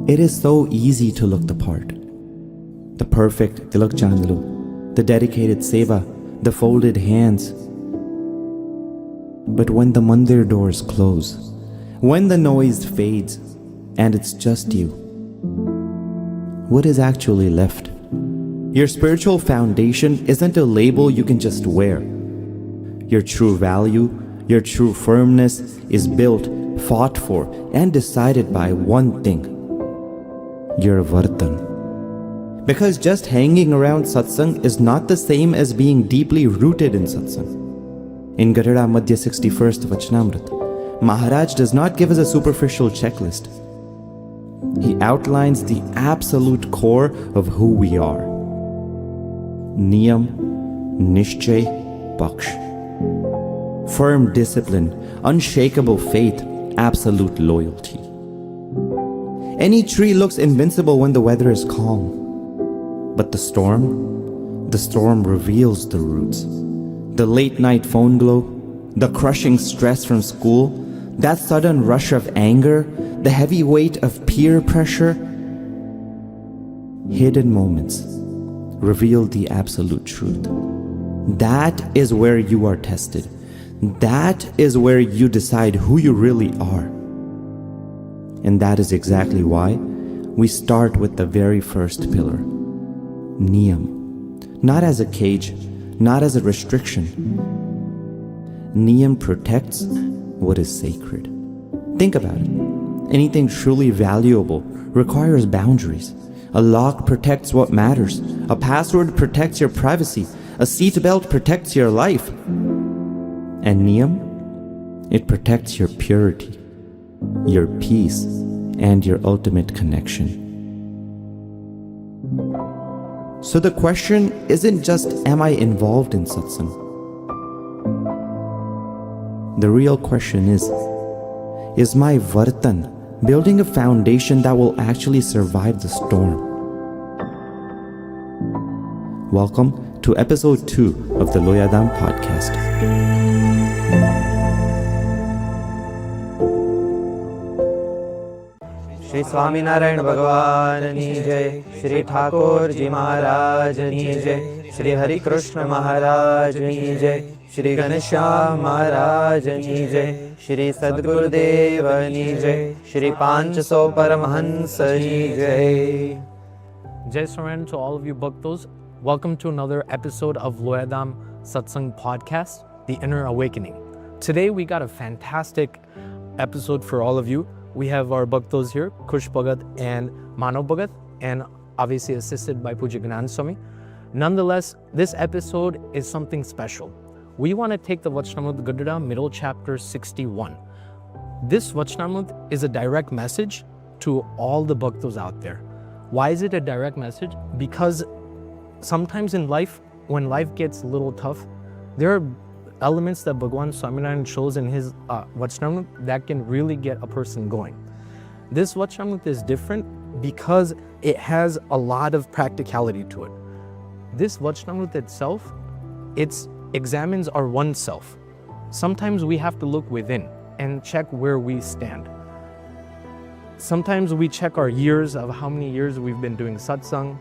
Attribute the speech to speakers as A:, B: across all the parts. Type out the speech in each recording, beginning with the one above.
A: It is so easy to look the part. The perfect tilak chandalu, the dedicated seva, the folded hands. But when the mandir doors close, when the noise fades, and it's just you, what is actually left? Your spiritual foundation isn't a label you can just wear. Your true value, your true firmness is built, fought for, and decided by one thing: your vartan. Because just hanging around satsang is not the same as being deeply rooted in satsang. In Gadada Madhya 61st Vachanamrut, Maharaj does not give us a superficial checklist. He outlines the absolute core of who we are. Niyam, Nischay, Paksh. Firm discipline, unshakable faith, absolute loyalty. Any tree looks invincible when the weather is calm. But the storm reveals the roots. The late night phone glow, the crushing stress from school, that sudden rush of anger, the heavy weight of peer pressure. Hidden moments reveal the absolute truth. That is where you are tested. That is where you decide who you really are. And that is exactly why we start with the very first pillar, Niyam. Not as a cage, not as a restriction. Niyam protects what is sacred. Think about it. Anything truly valuable requires boundaries. A lock protects what matters. A password protects your privacy. A seatbelt protects your life. And Niyam, it protects your purity, your peace, and your ultimate connection. So the question isn't just, am I involved in satsang? The real question is my vartan building a foundation that will actually survive the storm? Welcome to episode 2 of the Loyadham podcast.
B: Shri Swaminarayan bhagwan ni jai, Shri Thakur ji Maharaj ni jai, Shri Hari Krishna Maharaj ni jai, Shri Ghanshyamprakashdasji ni jai, Shri Sadgurudeva ni jai, Shri Panchaso Paramahansa ni jai.
C: Jai Saran to all of you Bhaktos. Welcome to another episode of Loyadham Satsang podcast, The Inner Awakening. Today we got a fantastic episode for all of you. We have our Bhaktos here, Kush Bhagat and Manav Bhagat, and obviously assisted by Pujya Swami. Nonetheless, this episode is something special. We want to take the Vachanamrut Gadada, middle chapter 61. This Vachanamrut is a direct message to all the Bhaktos out there. Why is it a direct message? Because sometimes in life, when life gets a little tough, there are elements that Bhagwan Swaminarayan shows in his Vachanamrut that can really get a person going. This Vachanamrut is different because it has a lot of practicality to it. This Vachanamrut itself, it examines our oneself. Sometimes we have to look within and check where we stand. Sometimes we check our years of how many years we've been doing satsang.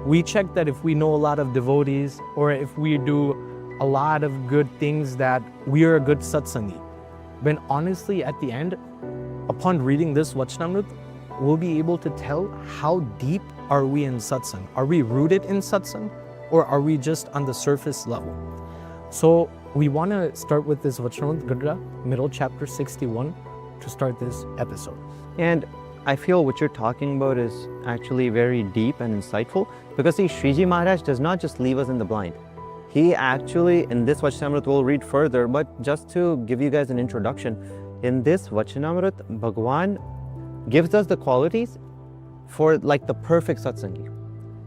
C: We check that if we know a lot of devotees or if we do a lot of good things that we are a good Satsangi. But honestly, at the end, upon reading this Vachanamrut, we'll be able to tell how deep are we in Satsang. Are we rooted in Satsang or are we just on the surface level? So we want to start with this Vachanamrut Gadada, middle chapter 61, to start this episode.
B: And I feel what you're talking about is actually very deep and insightful, because see, Shriji Maharaj does not just leave us in the blind. He actually, in this Vachanamrut, we'll read further, but just to give you guys an introduction, in this Vachanamrut, Bhagwan gives us the qualities for like the perfect Satsangi.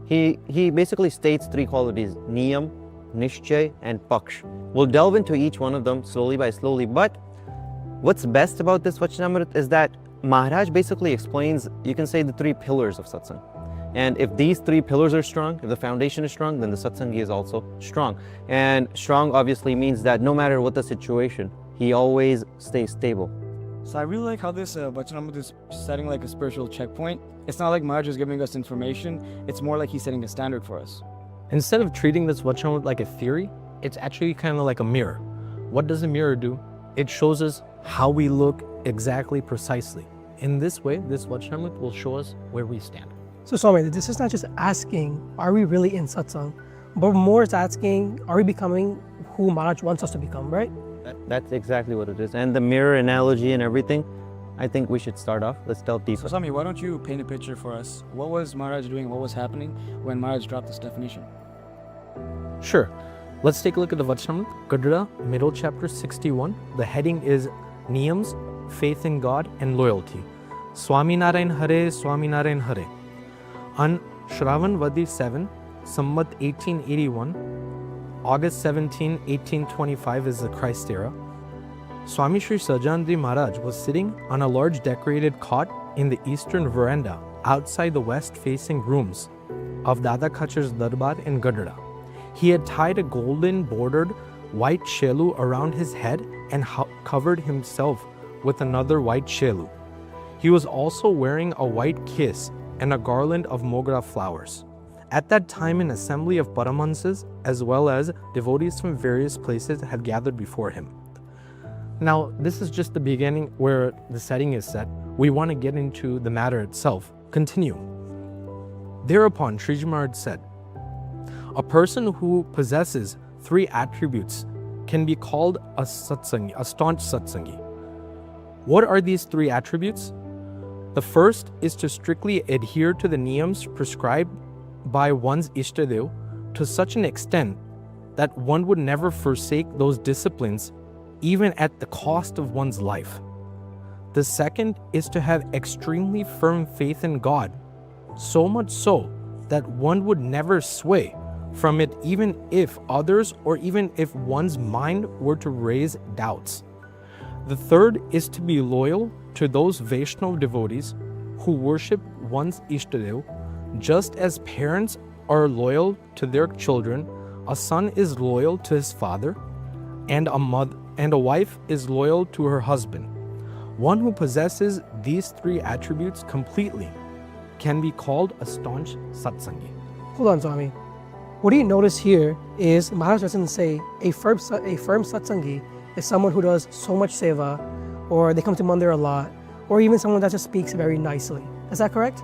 B: He basically states 3 qualities, Niyam, Nischay, and Paksh. We'll delve into each one of them slowly by slowly, but what's best about this Vachanamrut is that Maharaj basically explains, you can say, the 3 pillars of Satsang. And if these 3 pillars are strong, if the foundation is strong, then the Satsangi is also strong. And strong obviously means that no matter what the situation, he always stays stable.
D: So I really like how this Vachanamrut is setting like a spiritual checkpoint. It's not like Maharaj is giving us information. It's more like he's setting a standard for us.
C: Instead of treating this Vachanamrut like a theory, it's actually kind of like a mirror. What does a mirror do? It shows us how we look exactly precisely. In this way, this Vachanamrut will show us where we stand.
E: So Swami, this is not just asking, are we really in satsang? But more it's asking, are we becoming who Maharaj wants us to become, right?
B: That's exactly what it is. And the mirror analogy and everything, I think we should start off. Let's delve deeper.
D: So Swami, why don't you paint a picture for us? What was Maharaj doing? What was happening when Maharaj dropped this definition?
C: Sure. Let's take a look at the Vachanamrut, Gadara, middle chapter 61. The heading is Niyams, Faith in God and Loyalty. Swaminarayan Hare, Swaminarayan Hare. On Shravan Vadi 7, Sammat 1881, August 17, 1825 is the Christ era. Swami Shri Sajandri Maharaj was sitting on a large decorated cot in the eastern veranda outside the west-facing rooms of Dada Kachar's Darbar in Gadara. He had tied a golden bordered white shelu around his head and covered himself with another white shelu. He was also wearing a white kiss and a garland of mogra flowers. At that time, an assembly of Paramahansas as well as devotees from various places had gathered before him. Now, this is just the beginning where the setting is set. We want to get into the matter itself. Continue. Thereupon, Shriji Maharaj said, a person who possesses 3 attributes can be called a Satsangi, a staunch Satsangi. What are these 3 attributes? The first is to strictly adhere to the Niyams prescribed by one's Ishtadev to such an extent that one would never forsake those disciplines even at the cost of one's life. The second is to have extremely firm faith in God, so much so that one would never sway from it even if others or even if one's mind were to raise doubts. The third is to be loyal to those Vaishnava devotees who worship one's Ishtadev. Just as parents are loyal to their children, a son is loyal to his father, and a wife is loyal to her husband. One who possesses these 3 attributes completely can be called a staunch Satsangi.
E: Hold on, Swami. What do you notice here is Maharaj doesn't say a firm Satsangi is someone who does so much seva, or they come to Mandir a lot, or even someone that just speaks very nicely. Is that correct?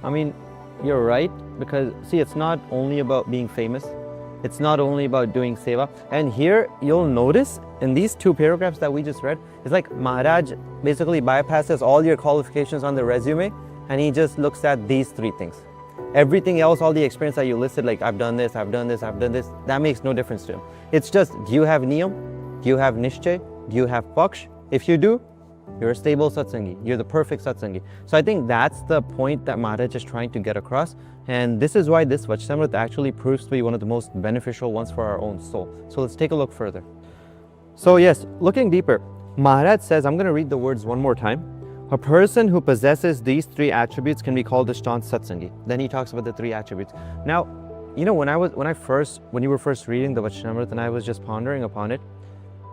B: I mean, you're right, because see, it's not only about being famous. It's not only about doing seva. And here you'll notice in these 2 paragraphs that we just read, it's like Maharaj basically bypasses all your qualifications on the resume and he just looks at these 3 things. Everything else, all the experience that you listed, like I've done this, I've done this, I've done this, that makes no difference to him. It's just, do you have Niyam? Do you have Nischay? Do you have Paksh? If you do, you're a stable Satsangi. You're the perfect Satsangi. So I think that's the point that Maharaj is trying to get across. And this is why this Vachanamrut actually proves to be one of the most beneficial ones for our own soul. So let's take a look further. So yes, looking deeper, Maharaj says, I'm going to read the words one more time. A person who possesses these 3 attributes can be called a staunch Satsangi. Then he talks about the 3 attributes. Now, you know, when you were first reading the Vachanamrut and I was just pondering upon it,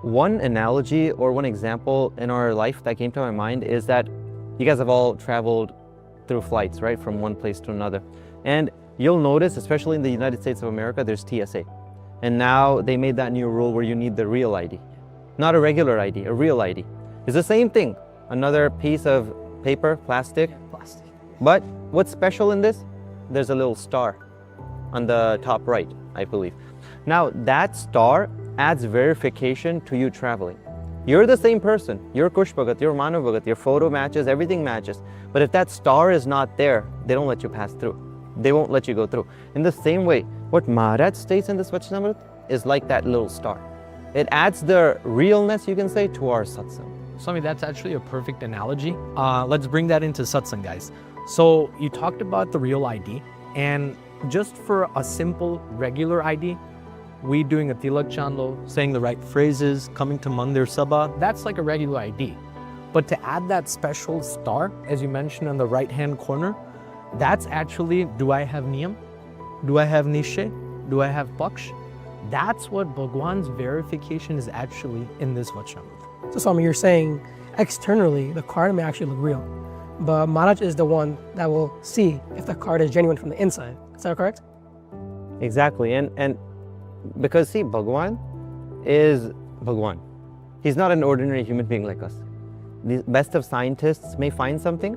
B: one analogy or one example in our life that came to my mind is that you guys have all traveled through flights, right, from one place to another. And you'll notice, especially in the United States of America, there's TSA. And now they made that new rule where you need the real ID. Not a regular ID, a real ID. It's the same thing. Another piece of paper, plastic. But what's special in this? There's a little star on the top right, I believe. Now that star adds verification to you traveling. You're the same person. You're Kush Bhagat, you're Manav Bhagat, your photo matches, everything matches. But if that star is not there, they don't let you pass through. They won't let you go through. In the same way, what Maharaj states in this Vachanamrut is like that little star. It adds the realness, you can say, to our satsang.
C: Swami, that's actually a perfect analogy. Let's bring that into satsang, guys. So you talked about the real ID, and just for a simple regular ID, we doing a tilak chandlo, saying the right phrases, coming to Mandir Sabha, that's like a regular ID. But to add that special star, as you mentioned on the right-hand corner, that's actually, do I have Niyam? Do I have Nischay? Do I have Paksh? That's what bhagwan's verification is actually in this Vachanamrut.
E: So Swami, you're saying externally, the card may actually look real. But Maharaj is the one that will see if the card is genuine from the inside. Is that correct?
B: Exactly. And because see, Bhagwan is Bhagwan. He's not an ordinary human being like us. The best of scientists may find something,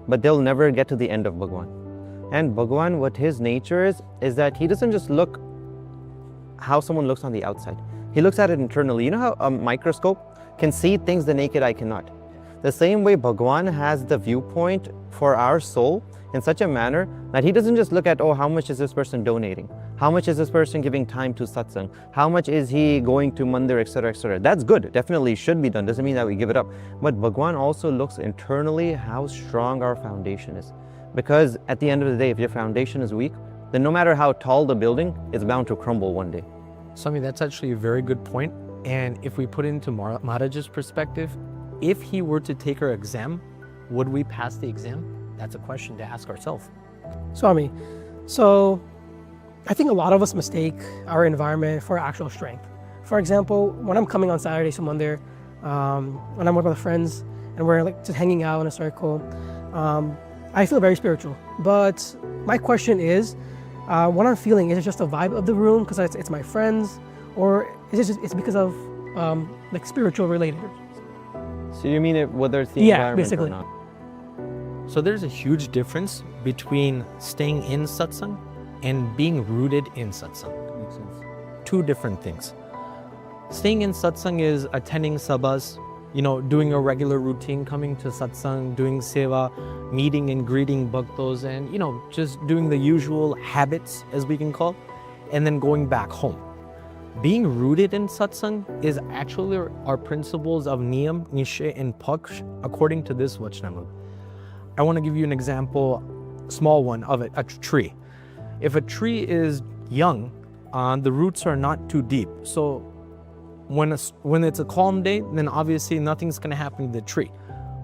B: but they'll never get to the end of Bhagwan. And Bhagwan, what his nature is that he doesn't just look how someone looks on the outside. He looks at it internally. You know how a microscope can see things the naked eye cannot? The same way Bhagwan has the viewpoint for our soul in such a manner that he doesn't just look at, oh, how much is this person donating? How much is this person giving time to Satsang? How much is he going to Mandir, etc., etc. That's good, definitely should be done. Doesn't mean that we give it up. But Bhagwan also looks internally how strong our foundation is. Because at the end of the day, if your foundation is weak, then no matter how tall the building, it's bound to crumble one day.
C: Swami, that's actually a very good point. And if we put it into Maharaj's perspective, if he were to take our exam, would we pass the exam? That's a question to ask ourselves.
E: Swami, so I think a lot of us mistake our environment for actual strength. For example, when I'm coming on Saturday to Mandir, when I'm with my friends and we're like just hanging out in a circle, I feel very spiritual. But my question is, what I'm feeling, is it just the vibe of the room because it's my friends, or is it just, it's because of like spiritual related?
B: So you mean whether it's the
E: Yeah,
B: environment
E: basically.
B: or not?
C: So there's a huge difference between staying in satsang and being rooted in satsang.
D: Makes sense.
C: Two different things. Staying in satsang is attending sabhas, doing a regular routine, coming to satsang, doing seva, meeting and greeting bhaktos, and just doing the usual habits, as we can call, and then going back home. Being rooted in satsang is actually our principles of Niyam, Nischay, and Paksh according to this Vachanamrut. I want to give you an example, small one of it, a tree. If a tree is young, the roots are not too deep. So when it's a calm day, then obviously nothing's going to happen to the tree.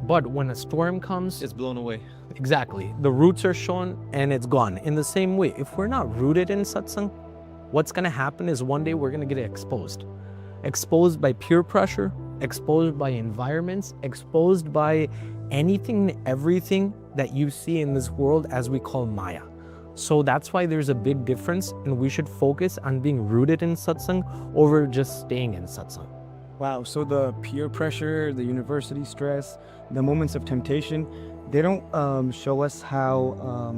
C: But when a storm comes,
D: It's blown away.
C: exactly, the roots are shown and it's gone. In the same way, if we're not rooted in satsang, what's going to happen is one day we're going to get exposed. Exposed by peer pressure, exposed by environments, exposed by anything and everything that you see in this world as we call Maya. So that's why there's a big difference, and we should focus on being rooted in satsang over just staying in satsang.
D: Wow, so the peer pressure, the university stress, the moments of temptation, they don't show us how,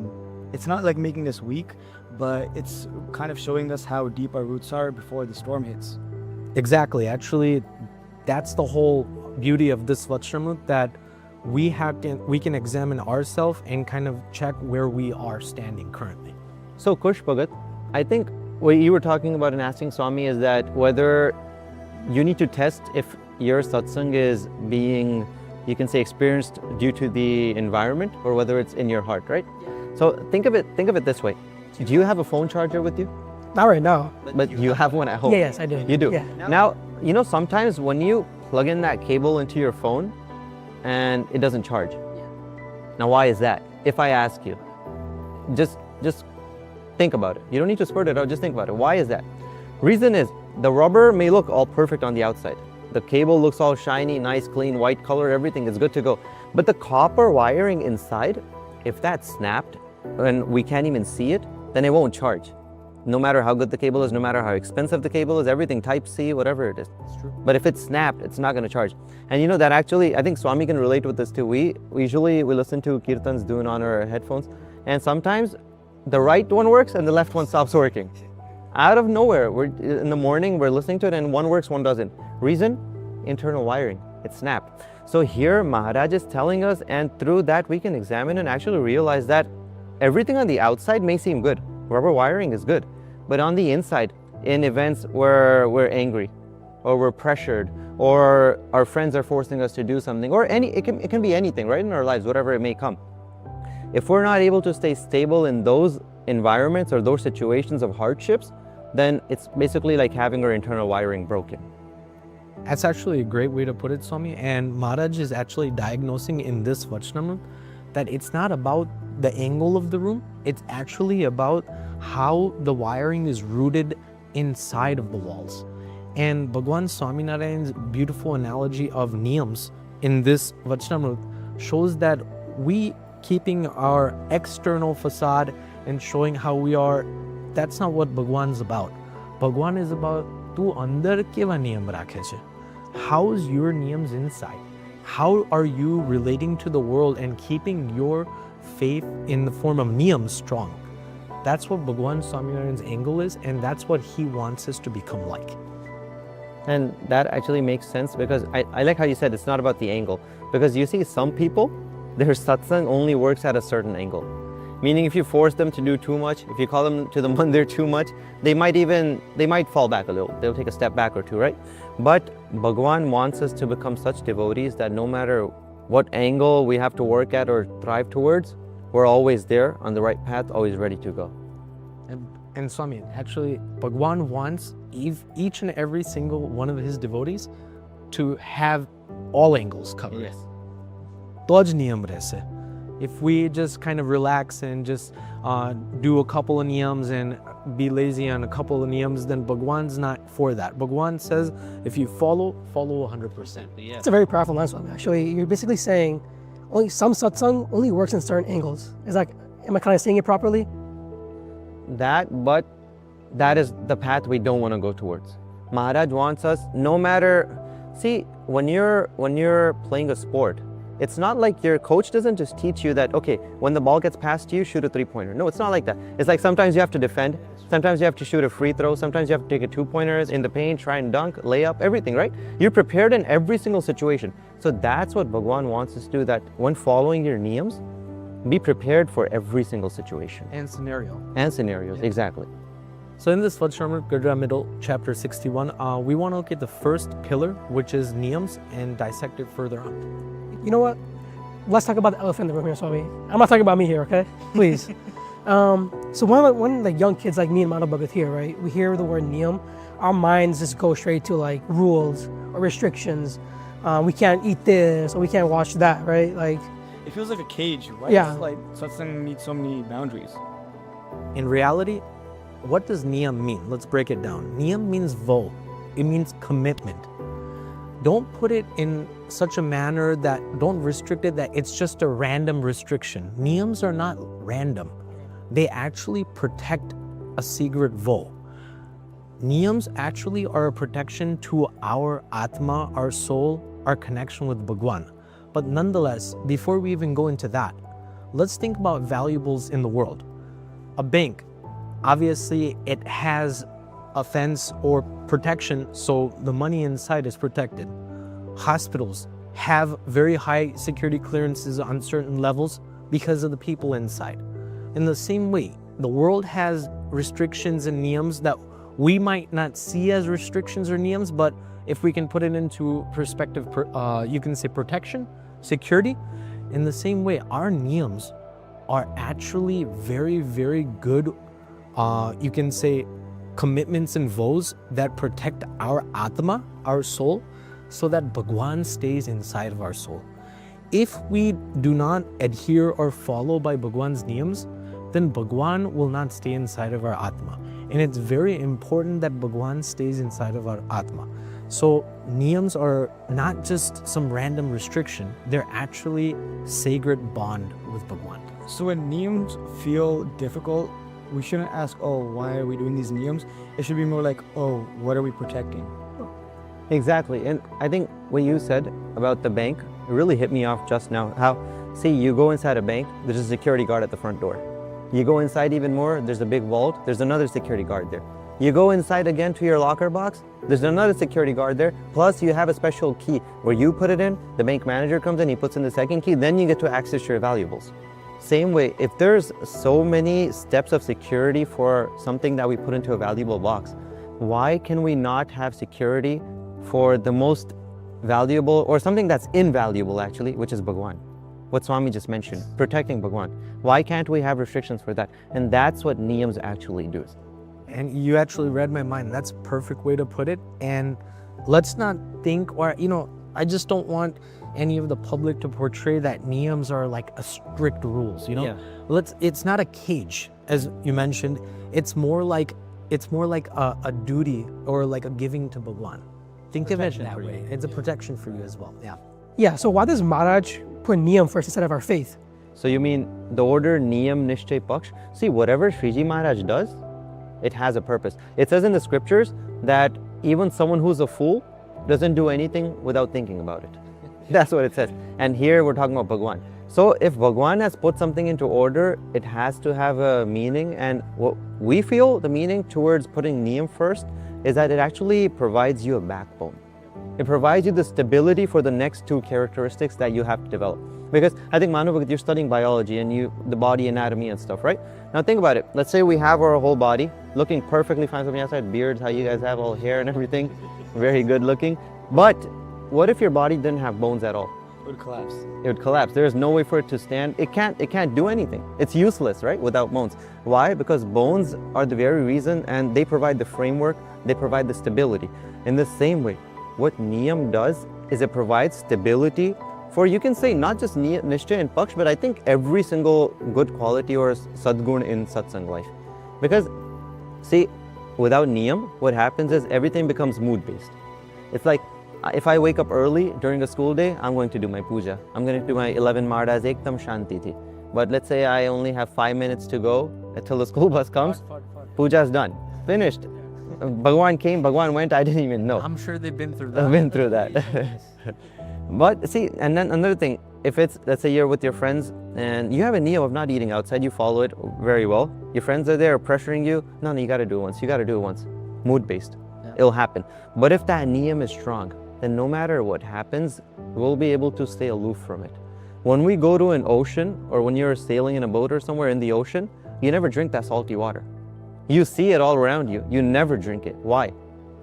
D: it's not like making us weak, but it's kind of showing us how deep our roots are before the storm hits.
C: Exactly. Actually, that's the whole beauty of this Vachanamrut, that we can examine ourselves and kind of check where we are standing currently.
B: So Kush Bhagat, I think what you were talking about in asking Swami is that whether you need to test if your satsang is being, you can say, experienced due to the environment, or whether it's in your heart, right? So think of it this way. Do you have a phone charger with you?
E: Not right now.
B: But you have one at home.
E: Yeah, yes, I do.
B: You do.
E: Yeah.
B: Now, sometimes when you plug in that cable into your phone and it doesn't charge. Now, why is that? If I ask you, just think about it. You don't need to spurt it out, just think about it. Why is that? Reason is, the rubber may look all perfect on the outside. The cable looks all shiny, nice, clean, white color, everything is good to go. But the copper wiring inside, if that's snapped and we can't even see it, then it won't charge. No matter how good the cable is, no matter how expensive the cable is, everything type C, whatever it is. It's true. But if it's snapped, it's not going to charge. And that actually, I think Swami can relate with this too. We usually listen to Kirtans doing on our headphones, and sometimes the right one works and the left one stops working. Out of nowhere, in the morning, we're listening to it and one works, one doesn't. Reason? Internal wiring. It's snapped. So here Maharaj is telling us, and through that we can examine and actually realize that everything on the outside may seem good. Rubber wiring is good. But on the inside, in events where we're angry, or we're pressured, or our friends are forcing us to do something, or it can be anything, right, in our lives, whatever it may come. If we're not able to stay stable in those environments or those situations of hardships, then it's basically like having our internal wiring broken.
C: That's actually a great way to put it, Swami. And Maharaj is actually diagnosing in this Vachanamrut that it's not about the angle of the room, it's actually about how the wiring is rooted inside of the walls. And Bhagwan Swaminarayan's beautiful analogy of Niyams in this Vachanamrut shows that we keeping our external facade and showing how we are, that's not what Bhagwan's about. Bhagwan is about tu andar keva niyam rakhe chhe. How's your niyams inside? How are you relating to the world and keeping your faith in the form of niyam strong? That's what Bhagwan Swaminarayan's angle is, and that's what he wants us to become like.
B: And that actually makes sense, because I like how you said it's not about the angle. Because you see some people, their satsang only works at a certain angle. Meaning if you force them to do too much, if you call them to the mandir too much, they might fall back a little. They'll take a step back or two, right? But Bhagwan wants us to become such devotees that no matter what angle we have to work at or thrive towards, we're always there on the right path, always ready to go.
C: And Swami, actually, Bhagwan wants each and every single one of his devotees to have all angles covered.
B: Yes.
C: Toj niyam rehse. If we just kind of relax and just do a couple of niyams and be lazy on a couple of niyams, then Bhagwan's not for that. Bhagwan says, if you follow 100%.
B: Yeah.
E: It's a very powerful line, Swami. Actually, you're basically saying only some satsang only works in certain angles. Is like, am I kind of saying it properly?
B: But that is the path we don't want to go towards. Maharaj wants us, no matter, see, when you're playing a sport, it's not like your coach doesn't just teach you that, okay, when the ball gets past you, shoot a three-pointer. No, it's not like that. It's like sometimes you have to defend, sometimes you have to shoot a free throw, sometimes you have to take a two-pointer in the paint, try and dunk, lay up, everything, right? You're prepared in every single situation. So that's what Bhagwan wants us to do, that when following your niyams, be prepared for every single situation.
C: And scenario.
B: And scenarios, exactly.
C: So in this Vachanamrut Gurdwara middle, chapter 61, we want to look at the first pillar, which is niyams, and dissect it further on.
E: You know what? Let's talk about the elephant in the room here, Swami. I'm not talking about me here, okay? Please. So when like young kids like me and Madhav Bhagat here, right? We hear the word niyam, our minds just go straight to like rules or restrictions. We can't eat this or we can't watch that, right? Like,
D: It feels like a cage. Why
E: Yeah.
D: does like satsang need so many boundaries?
C: In reality, what does niyam mean? Let's break it down. Niyam means vow. It means commitment. Don't put it in such a manner that, don't restrict it that it's just a random restriction. Niyams are not random. They actually protect a secret vow. Niyams actually are a protection to our Atma, our soul, our connection with Bhagwan. But nonetheless, before we even go into that, let's think about valuables in the world. A bank, obviously it has a fence or protection, so the money inside is protected. Hospitals have very high security clearances on certain levels because of the people inside. In the same way, the world has restrictions and niyams that we might not see as restrictions or niyams, but if we can put it into perspective, you can say protection, security. In the same way, our niyams are actually very, very good, you can say, commitments and vows that protect our Atma, our soul, so that Bhagwan stays inside of our soul. If we do not adhere or follow by Bhagwan's niyams, then Bhagwan will not stay inside of our Atma. And it's very important that Bhagwan stays inside of our Atma. So niyams are not just some random restriction, they're actually sacred bond with Bhagwan.
D: So when niyams feel difficult, we shouldn't ask, oh, why are we doing these niyams? It should be more like, oh, what are we protecting?
B: Exactly. And I think what you said about the bank really hit me off just now. How, see, you go inside a bank, there's a security guard at the front door. You go inside even more, there's a big vault, there's another security guard there. You go inside again to your locker box, there's another security guard there, plus you have a special key where you put it in, the bank manager comes in, he puts in the second key, then you get to access your valuables. Same way, if there's so many steps of security for something that we put into a valuable box, why can we not have security for the most valuable, or something that's invaluable actually, which is Bhagwan? What Swami just mentioned, protecting Bhagwan. Why can't we have restrictions for that? And that's what niyams actually do.
C: And you actually read my mind. That's a perfect way to put it. And let's not think, or, I just don't want any of the public to portray that niyams are like a strict rules,
B: Yeah.
C: It's not a cage, as you mentioned. It's more like a duty or like a giving to Bhagwan. Think of it that way. It's a protection for you as well. Yeah.
E: Yeah, so why does Maharaj put Niyam first instead of our faith?
B: So you mean the order Niyam, Nischay, Paksh? See, whatever Shriji Maharaj does, it has a purpose. It says in the scriptures that even someone who's a fool doesn't do anything without thinking about it. That's what it says. And here we're talking about Bhagwan. So if Bhagwan has put something into order, it has to have a meaning. And what we feel the meaning towards putting Niyam first is that it actually provides you a backbone. It provides you the stability for the next two characteristics that you have to develop. Because I think, Manu, you're studying biology and the body anatomy and stuff, right? Now think about it. Let's say we have our whole body looking perfectly fine from the outside, beards, how you guys have all hair and everything, very good looking. But what if your body didn't have bones at all?
D: It would collapse.
B: It would collapse. There is no way for it to stand. It can't do anything. It's useless, right? Without bones. Why? Because bones are the very reason, and they provide the framework, they provide the stability. In the same way, what Niyam does is it provides stability for, you can say, not just Nischay and Paksh, but I think every single good quality or sadgun in satsang life. Because, see, without Niyam, what happens is everything becomes mood-based. It's like, if I wake up early during a school day, I'm going to do my puja. I'm going to do my 11 mardas, ekdam shanti thi. But let's say I only have 5 minutes to go until the school bus comes. Puja is done, finished. Bhagwan came, Bhagwan went, I didn't even know.
C: I'm sure they've been through that.
B: I've been through that. But see, and then another thing, if it's, let's say you're with your friends and you have a niyam of not eating outside, you follow it very well. Your friends are there pressuring you. No, you got to do it once. You got to do it once. Mood-based. Yeah. It'll happen. But if that niyam is strong, then no matter what happens, we'll be able to stay aloof from it. When we go to an ocean, or when you're sailing in a boat or somewhere in the ocean, you never drink that salty water. You see it all around you. You never drink it. Why?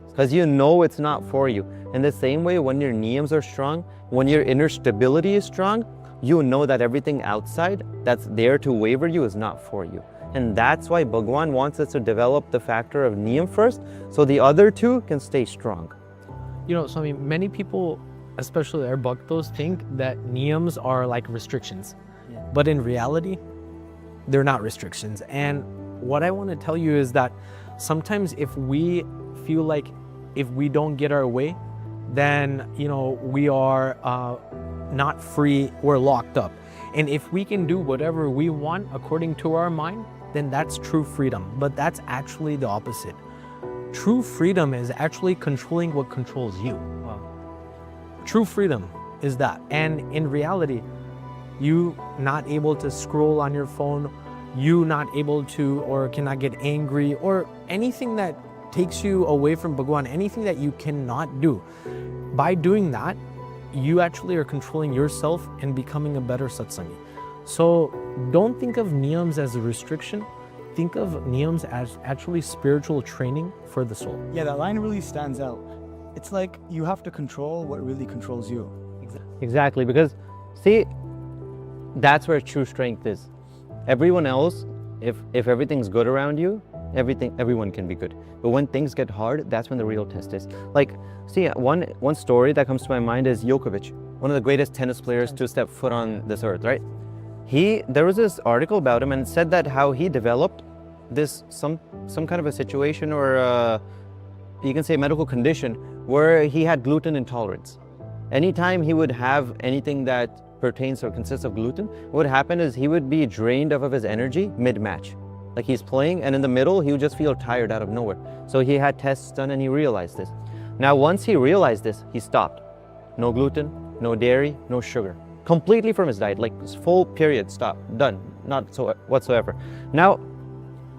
B: Because you know it's not for you. In the same way, when your niyams are strong, when your inner stability is strong, you know that everything outside that's there to waver you is not for you. And that's why Bhagwan wants us to develop the factor of niyam first, so the other two can stay strong.
C: You know, Swami, many people, especially our bhaktos, think that niyams are like restrictions. Yeah. But in reality, they're not restrictions. And what I want to tell you is that sometimes if we feel like if we don't get our way, then, you know, we are not free, we're locked up. And if we can do whatever we want according to our mind, then that's true freedom. But that's actually the opposite. True freedom is actually controlling what controls you. Wow. True freedom is that. And in reality, you not able to scroll on your phone, you not able to or cannot get angry, or anything that takes you away from Bhagwan, anything that you cannot do. By doing that, you actually are controlling yourself and becoming a better Satsangi. So don't think of niyams as a restriction. Think of niyams as actually spiritual training for the soul.
D: Yeah, that line really stands out. It's like you have to control what really controls you.
B: Exactly, because see, that's where true strength is. Everyone else, if everything's good around you, everyone can be good. But when things get hard, that's when the real test is. Like, see, one story that comes to my mind is Djokovic, one of the greatest tennis players to step foot on this earth, right? There was this article about him, and it said that how he developed this some kind of a situation, or you can say medical condition, where he had gluten intolerance. Anytime he would have anything that pertains or consists of gluten, what would happen is he would be drained of his energy mid-match. Like he's playing, and in the middle, he would just feel tired out of nowhere. So he had tests done, and he realized this. Now, once he realized this, he stopped. No gluten, no dairy, no sugar. Completely from his diet, like full period, stop, done, not so whatsoever. Now,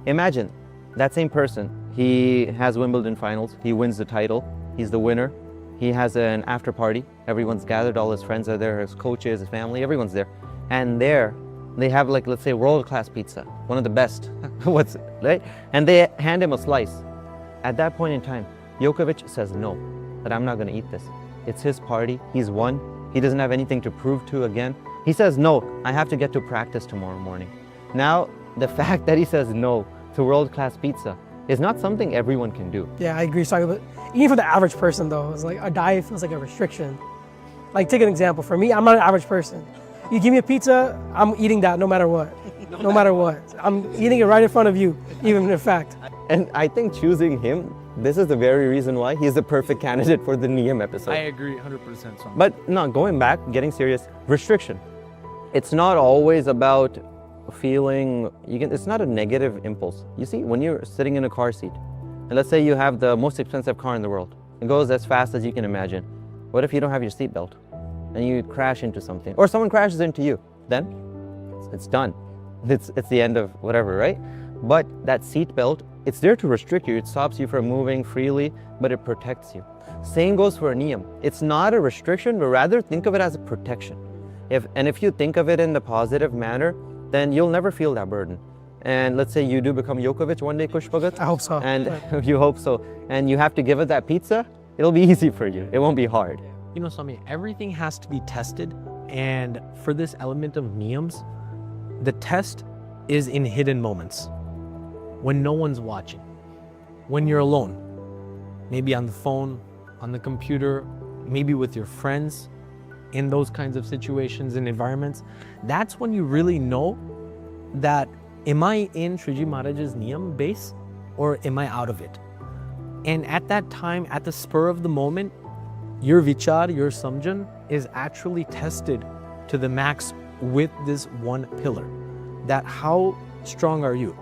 B: imagine that same person, he has Wimbledon finals, he wins the title, he's the winner, he has an after party, everyone's gathered, all his friends are there, his coaches, his family, everyone's there. And there, they have, like, let's say, world-class pizza, one of the best, right? And they hand him a slice. At that point in time, Djokovic says no, that I'm not gonna eat this. It's his party, he's won, he doesn't have anything to prove to again. He says, no, I have to get to practice tomorrow morning. Now, the fact that he says no to world-class pizza is not something everyone can do.
E: Yeah, I agree. Sorry, but even for the average person though, it's like a diet feels like a restriction. Like, take an example. For me, I'm not an average person. You give me a pizza, I'm eating that no matter what. No matter what. I'm eating it right in front of you, even in fact.
B: And I think choosing him This is the very reason why he's the perfect candidate for the Niyam episode.
C: I agree 100%. Swami.
B: But no, going back, getting serious, restriction. It's not always about feeling, it's not a negative impulse. You see, when you're sitting in a car seat, and let's say you have the most expensive car in the world, it goes as fast as you can imagine. What if you don't have your seatbelt and you crash into something, or someone crashes into you? Then it's done. It's the end of whatever, right? But that seatbelt, it's there to restrict you. It stops you from moving freely, but it protects you. Same goes for a Niyam. It's not a restriction, but rather think of it as a protection. If you think of it in the positive manner, then you'll never feel that burden. And let's say you do become Yokovic one day, Kush Bhagat.
E: I hope so.
B: And you hope so. And you have to give it that pizza, it'll be easy for you. It won't be hard.
C: You know, Swami, everything has to be tested. And for this element of Niyams, the test is in hidden moments. When no one's watching. When you're alone. Maybe on the phone, on the computer, maybe with your friends. In those kinds of situations and environments. That's when you really know that, am I in Shriji Maharaj's Niyam base or am I out of it? And at that time, at the spur of the moment, your vichar, your samjan is actually tested to the max with this one pillar. That how strong are you?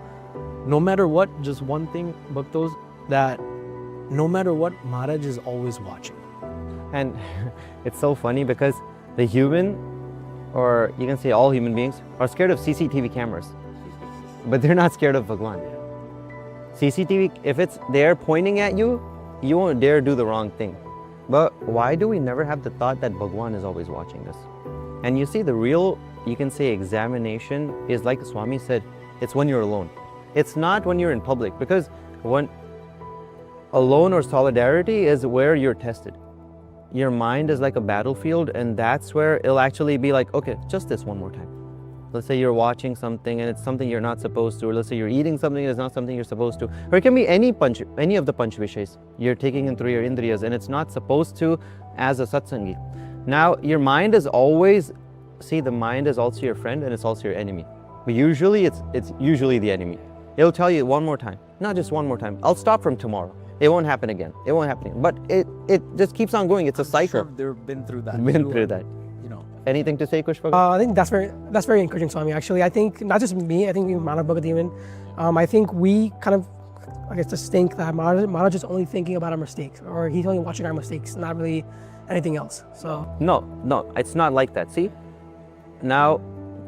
C: No matter what, just one thing, Bhaktos, that no matter what, Maharaj is always watching.
B: And it's so funny because the human, or you can say all human beings, are scared of CCTV cameras. But they're not scared of Bhagwan. CCTV, if it's there pointing at you, you won't dare do the wrong thing. But why do we never have the thought that Bhagwan is always watching us? And you see, the real, you can say, examination is like the Swami said, it's when you're alone. It's not when you're in public, because when alone or solidarity is where you're tested. Your mind is like a battlefield, and that's where it'll actually be like, okay, just this one more time. Let's say you're watching something and it's something you're not supposed to, or let's say you're eating something and it's not something you're supposed to, or it can be any of the panch vishays you're taking in through your indriyas and it's not supposed to as a satsangi. Now, your mind is always, see, the mind is also your friend and it's also your enemy. But usually it's usually the enemy. It'll tell you one more time, not just one more time. I'll stop from tomorrow. It won't happen again. It won't happen again. But it just keeps on going. It's a cycle.
C: Sure, they've been through that. You know.
B: Anything to say, Kushbhagat?
E: I think that's very encouraging, Swami. Actually, I think not just me. I think even Manav Bhagat even. I think we kind of, I guess, just think that Maharaj is only thinking about our mistakes, or he's only watching our mistakes, not really anything else. So
B: No, it's not like that. See, now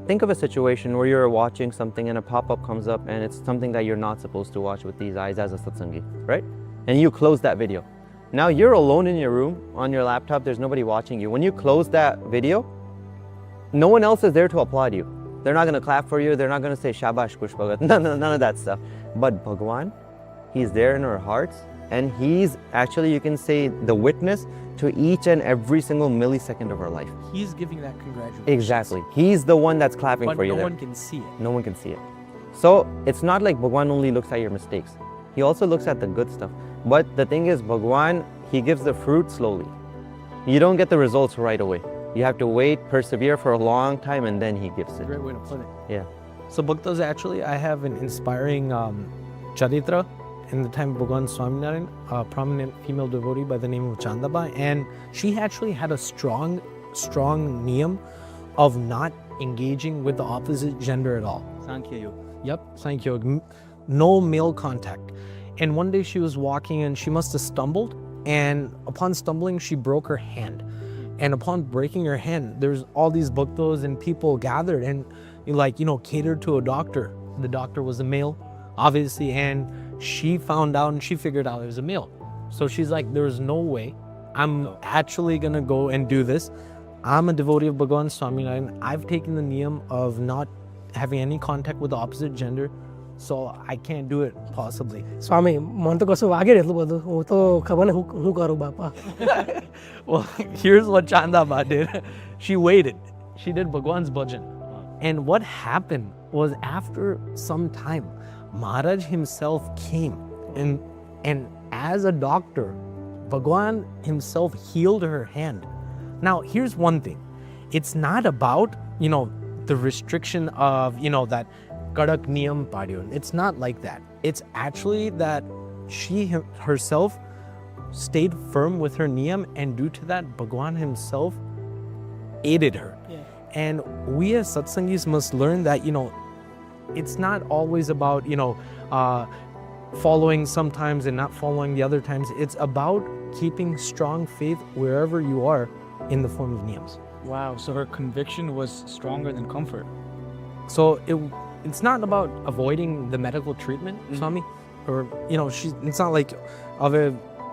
B: think of a situation where you're watching something and a pop-up comes up and it's something that you're not supposed to watch with these eyes as a satsangi, right? And you close that video. Now you're alone in your room on your laptop. There's nobody watching you. When you close that video, no one else is there to applaud you. They're not going to clap for you. They're not going to say Shabash Kush Bhagat. None of that stuff. But Bhagwan, he's there in our hearts, and he's actually, you can say, the witness to each and every single millisecond of our life.
C: He's giving that congratulations.
B: Exactly. He's the one that's clapping for you.
C: But no
B: there.
C: one can see it.
B: No one can see it. So it's not like Bhagwan only looks at your mistakes. He also looks at the good stuff. But the thing is, Bhagwan, he gives the fruit slowly. You don't get the results right away. You have to wait, persevere for a long time, and then he gives it.
C: Great way to put it.
B: Yeah.
C: So Bhaktas, actually, I have an inspiring charitra in the time of Bhagwan Swaminarayan, a prominent female devotee by the name of Chandaba, and she actually had a strong niyam of not engaging with the opposite gender at all.
D: Sankhya Yoga.
C: Yep, Sankhya Yoga. No male contact. And one day she was walking and she must have stumbled, and upon stumbling she broke her hand. And upon breaking her hand, there's all these bhaktos and people gathered and catered to a doctor. The doctor was a male, obviously, and she found out and she figured out it was a male. So she's like, there's no way I'm actually gonna go and do this. I'm a devotee of Bhagwan Swaminarayan. I've taken the niyam of not having any contact with the opposite gender, so I can't do it possibly.
E: Swami, मन तो कसो आगे रहलो बोलो, वो तो खबर नहीं हूँ करूँ बापा.
C: Well, here's what Chandaba did. She waited. She did Bhagwan's bhajan. And what happened was, after some time, Maharaj himself came and as a doctor, Bhagwan himself healed her hand. Now, here's one thing. It's not about, the restriction of, that Kadak Niyam Padyon. It's not like that. It's actually that she herself stayed firm with her niyam, and due to that, Bhagwan himself aided her.
E: Yeah.
C: And we as satsangis must learn that, it's not always about, following sometimes and not following the other times. It's about keeping strong faith wherever you are in the form of niyams.
D: Wow, so her conviction was stronger than comfort.
C: So it's not about avoiding the medical treatment, Swami, or it's not like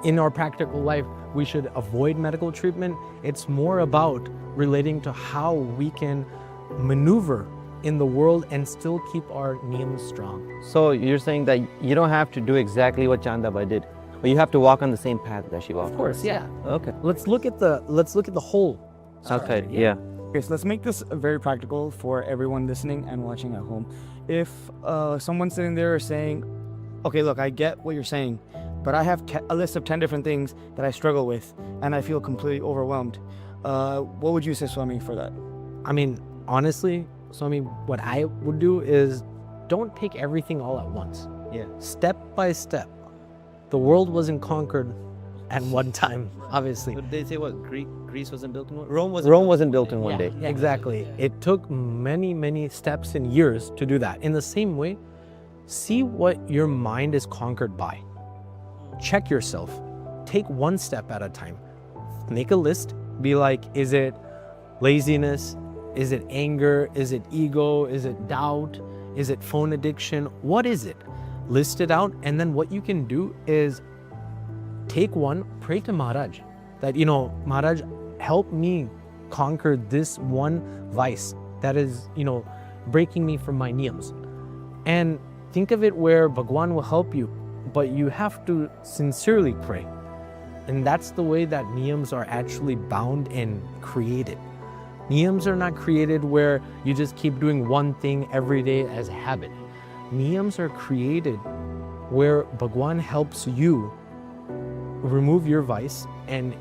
C: in our practical life we should avoid medical treatment. It's more about relating to how we can maneuver in the world and still keep our niyams strong.
B: So you're saying that you don't have to do exactly what Chandaba did, but you have to walk on the same path that she walked.
C: Of course, yeah.
B: Okay.
C: Let's look at the whole.
B: Okay. Yeah.
D: Okay, so let's make this very practical for everyone listening and watching at home. If someone's sitting there saying, okay, look, I get what you're saying, but I have a list of 10 different things that I struggle with and I feel completely overwhelmed. What would you say, Swami, for that?
C: I mean, honestly, Swami, what I would do is don't take everything all at once.
B: Yeah.
C: Step by step. The world wasn't conquered at one time, obviously.
B: Did they say what? Greece wasn't built in one? Rome wasn't built in one day.
C: Yeah, exactly. It took many, many steps and years to do that. In the same way, see what your mind is conquered by. Check yourself. Take one step at a time. Make a list. Be like, is it laziness? Is it anger? Is it ego? Is it doubt? Is it phone addiction? What is it? List it out, and then what you can do is take one, pray to Maharaj that, Maharaj, help me conquer this one vice that is, breaking me from my niyams. And think of it where Bhagwan will help you, but you have to sincerely pray. And that's the way that niyams are actually bound and created. Niyams are not created where you just keep doing one thing every day as a habit. Niyams are created where Bhagwan helps you remove your vice, and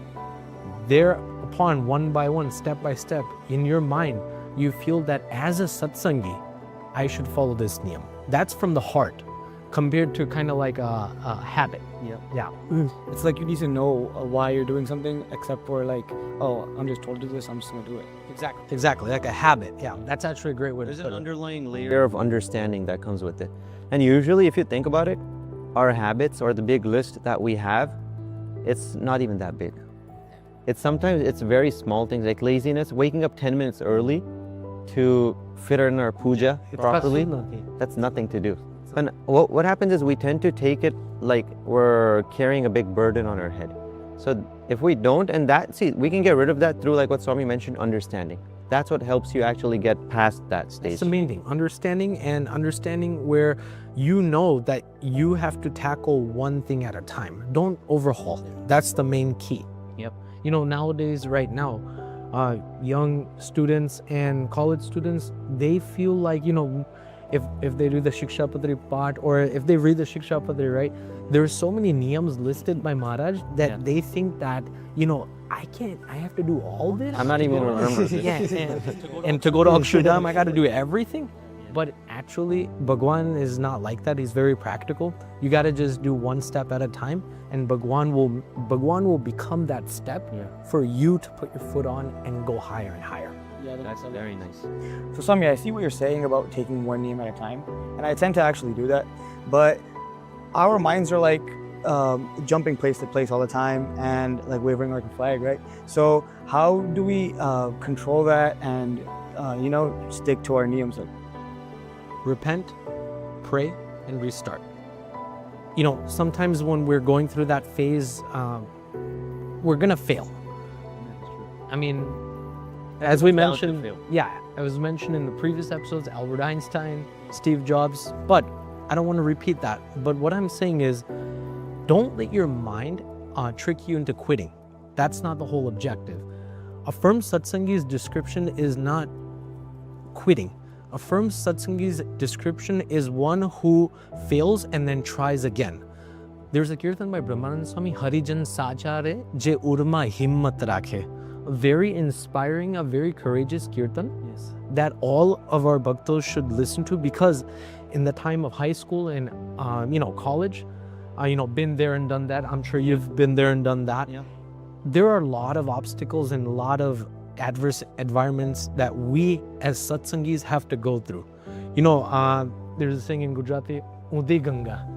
C: thereupon, one by one, step by step, in your mind, you feel that as a Satsangi, I should follow this niyam. That's from the heart, compared to kind of like a habit. Yeah.
D: It's like you need to know why you're doing something, except for like, oh, I'm just told to do this, I'm just going to do it.
C: Exactly, like a habit. Yeah, that's actually a great way to
B: There's
C: put
B: an
C: it.
B: underlying layer of understanding that comes with it. And usually, if you think about it, our habits or the big list that we have, it's not even that big. Sometimes it's very small things like laziness, waking up 10 minutes early to fit in our puja properly. That's nothing to do. And what happens is we tend to take it like we're carrying a big burden on our head. So if we don't, we can get rid of that through, like what Swami mentioned, understanding. That's what helps you actually get past that stage.
C: That's the main thing. Understanding where you know that you have to tackle one thing at a time. Don't overhaul. That's the main key.
B: Yep.
C: Nowadays, right now, young students and college students, they feel like, if they do the Shikshapatri part, or if they read the Shikshapatri, right, there's so many niyams listed by Maharaj that they think that, I have to do all this.
B: I'm not even going to remember this.
C: And to go to Akshardham, I got to do everything. But actually, Bhagwan is not like that. He's very practical. You got to just do one step at a time, and Bhagwan will become that step for you to put your foot on and go higher and higher.
D: Yeah,
B: That's very nice.
D: So Swami, I see what you're saying about taking one name at a time, and I tend to actually do that, but our minds are like jumping place to place all the time and like wavering like a flag, right? So how do we control that and stick to our niyams?
C: Repent, pray, and restart. Sometimes when we're going through that phase, we're gonna fail. I mean, as we mentioned, as mentioned in the previous episodes, Albert Einstein, Steve Jobs, but I don't want to repeat that. But what I'm saying is, don't let your mind trick you into quitting. That's not the whole objective. A firm Satsangi's description is not quitting. A firm Satsangi's description is one who fails and then tries again. There's a Kirtan by Brahmanand Swami, Harijan Sachare Je Urma Himmat Rakhe. A very inspiring, a very courageous Kirtan that all of our bhaktas should listen to, because in the time of high school and college, been there and done that. I'm sure you've been there and done that.
B: Yeah.
C: There are a lot of obstacles and a lot of adverse environments that we as Satsangis have to go through. There's a saying in Gujarati, Udi Ganga.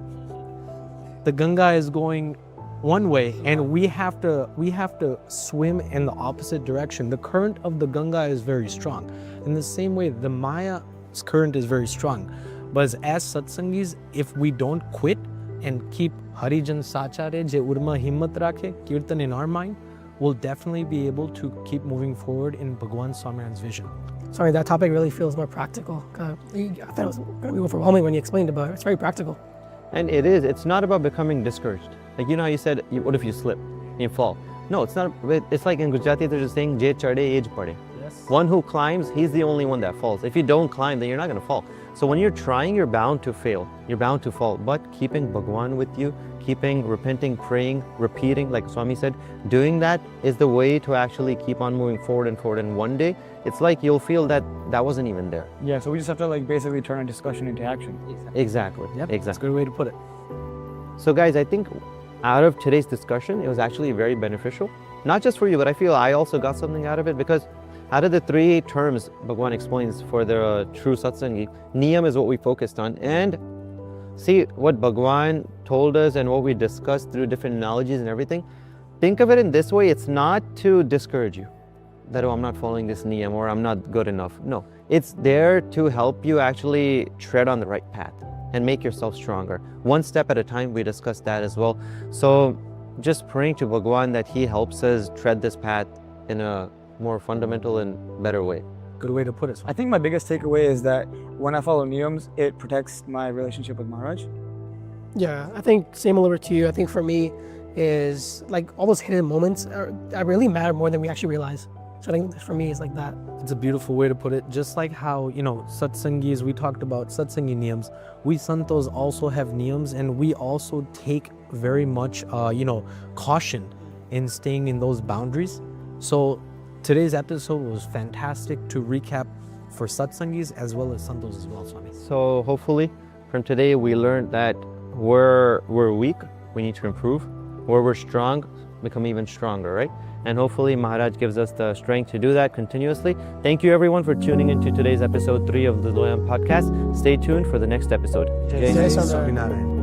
C: The Ganga is going one way and we have to swim in the opposite direction. The current of the Ganga is very strong. In the same way, the Maya's current is very strong. But as Satsangis, if we don't quit and keep Harijan Sachare, Je Urma Himmat Rakhe, Kirtan in our mind, we'll definitely be able to keep moving forward in Bhagwan Swaminarayan's vision.
E: Sorry, that topic really feels more practical. I thought it was going to be overwhelming when you explained it, but it's very practical.
B: And it is. It's not about becoming discouraged. Like, how you said, what if you slip? You fall. No, it's not. It's like in Gujarati, they're just saying, Je chade, ej pade.
C: Yes.
B: One who climbs, he's the only one that falls. If you don't climb, then you're not going to fall. So when you're trying, you're bound to fail. You're bound to fall. But keeping Bhagwan with you, keeping, repenting, praying, repeating, like Swami said, doing that is the way to actually keep on moving forward and forward. And one day, it's like you'll feel that wasn't even there.
D: Yeah, so we just have to basically turn a discussion into action.
B: Exactly.
C: Yep,
B: Exactly.
C: that's a good way to put it.
B: So guys, I think out of today's discussion, it was actually very beneficial. Not just for you, but I feel I also got something out of it, because out of the 3 terms Bhagwan explains for the true Satsangi, Niyam is what we focused on. And see what Bhagwan told us and what we discussed through different analogies and everything. Think of it in this way, it's not to discourage you that, I'm not following this Niyam or I'm not good enough. No, it's there to help you actually tread on the right path and make yourself stronger. One step at a time, we discussed that as well. So just praying to Bhagwan that he helps us tread this path in a more fundamental and better way.
C: Good way to put it.
D: I think my biggest takeaway is that when I follow Niyams, it protects my relationship with Maharaj.
E: Yeah, I think similar to you. I think for me is all those hidden moments that really matter more than we actually realize. So I think for me it's like that.
C: It's a beautiful way to put it. Just like how, Satsangis, we talked about Satsangi Niyams. We Santos also have Niyams, and we also take very much, caution in staying in those boundaries. So today's episode was fantastic to recap for Satsangis as well as Santos as well, Swami.
B: So hopefully from today we learned that where we're weak, we need to improve. Where we're strong, become even stronger, right? And hopefully Maharaj gives us the strength to do that continuously. Thank you everyone for tuning into today's episode 3 of the Loyadham podcast. Stay tuned for the next episode.
E: Jai Swaminarayan.